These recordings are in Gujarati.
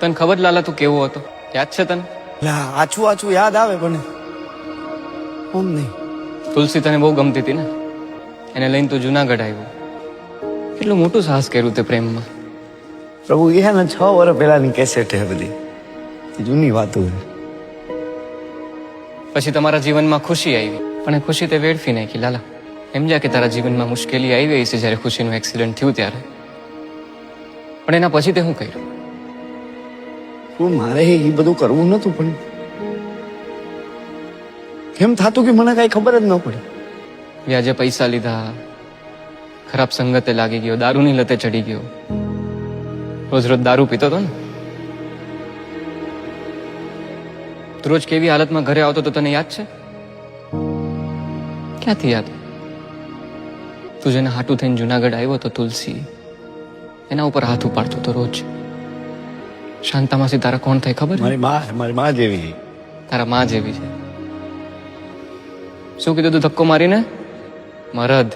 તને ખબર લાલા તું કેવો હતો? યાદ છે તને? આછું આછું યાદ આવે પણ ઓમ નહીં. તુલસી તને બહુ ગમતી હતી ને, એને લઈને તું જુનાગઢ આવ્યો. કેટલું મોટું સાહસ કર્યું તે પ્રેમમાં. પ્રભુ એ ને 6 વર્ષ પહેલાની કેસેટ છે બધી, જૂની વાતો છે. પછી તમારા જીવનમાં ખુશી આવી, પણ એ ખુશી તે વેડફી નાખી લાલા. સમજ્યા કે તારા જીવનમાં મુશ્કેલી આવી છે જ્યારે ખુશીનું એક્સિડન્ટ થયું ત્યારે, પણ એના પછી તે શું કર્યું? મારે એ બધું કરવું નતું, પણ કેમ થતું કે મને કઈ ખબર જ ન પડી. વ્યાજે પૈસા લીધા, ખરાબ સંગતે લાગી ગયો, દારૂની લતે ચડી ગયો, રોજ રોજ દારૂ પીતો હતો ને. તું રોજ કેવી હાલતમાં ઘરે આવતો તો તને યાદ છે? ક્યાંથી યાદ? તું જેને હાટું થઈને જુનાગઢ આવ્યો તો તુલસી, એના ઉપર હાથ ઉપાડતો તો રોજ. શાંતામાસી તારા કોણ થાય ખબર? મારી માં જેવી. તારા માં જેવી છે. શું કીધું તું ધક્કો મારીને? મરદ.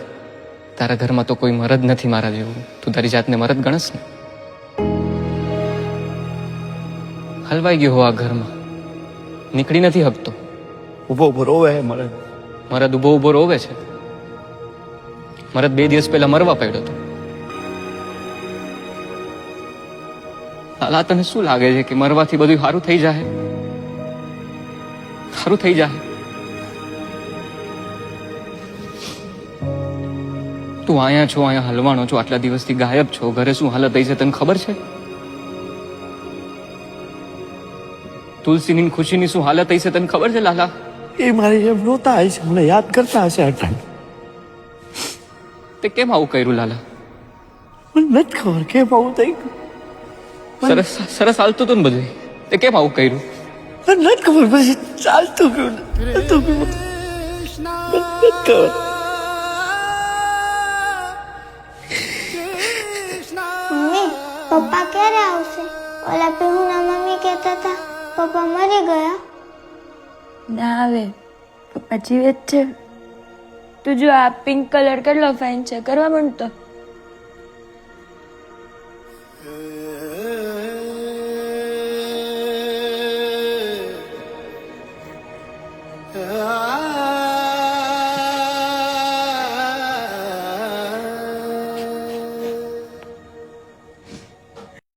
તારા ઘરમાં તો કોઈ મરદ નથી મારા જેવું. તું તારી જાતને મરદ ગણસ ને. હલવાઈ ગયો હો આ ઘરમાં, નીકળી નથી હકતો. ઉભો ઉભો રોવે મરદ. મરદ ઉભો ઉભો રોવે છે. મરદ 2 દિવસ પહેલા મરવા પડ્યો હતો. લાલા તને શું લાગે છે કે મરવાથી બધું સારું થઈ જાય? સારું થઈ જાય? તું અહીંયા છો, અહીંયા હલવાનો છો, આટલા દિવસથી ગાયબ છો. ઘરે શું હાલત થઈ છે તને ખબર છે? તુલસીની ખુશીની શું હાલત થઈ છે તને ખબર છે લાલા? એ મારી જેમ રોતા હશે, મને યાદ કરતા હશે અટાણ. તે કેમ આવું કર્યું લાલા? મને નથી ખબર કેમ આવું થઈ ગયું. સરસ સરસ હાલતું હતું ને બધું, તે કેમ આવું કર્યું? મને નથી ખબર, પછી ચાલતું ગયું. નથી ખબર. મમ્મી, પપ્પા ક્યારે આવશે? ઓલા પીહુના મમ્મી કહેતા હતા પપ્પા મરી ગયા. ના આવે, પપ્પા જીવે જ છે. તું જો આ પિંક કલર કેટલો ફાઇન છે, કરવા માંડતો.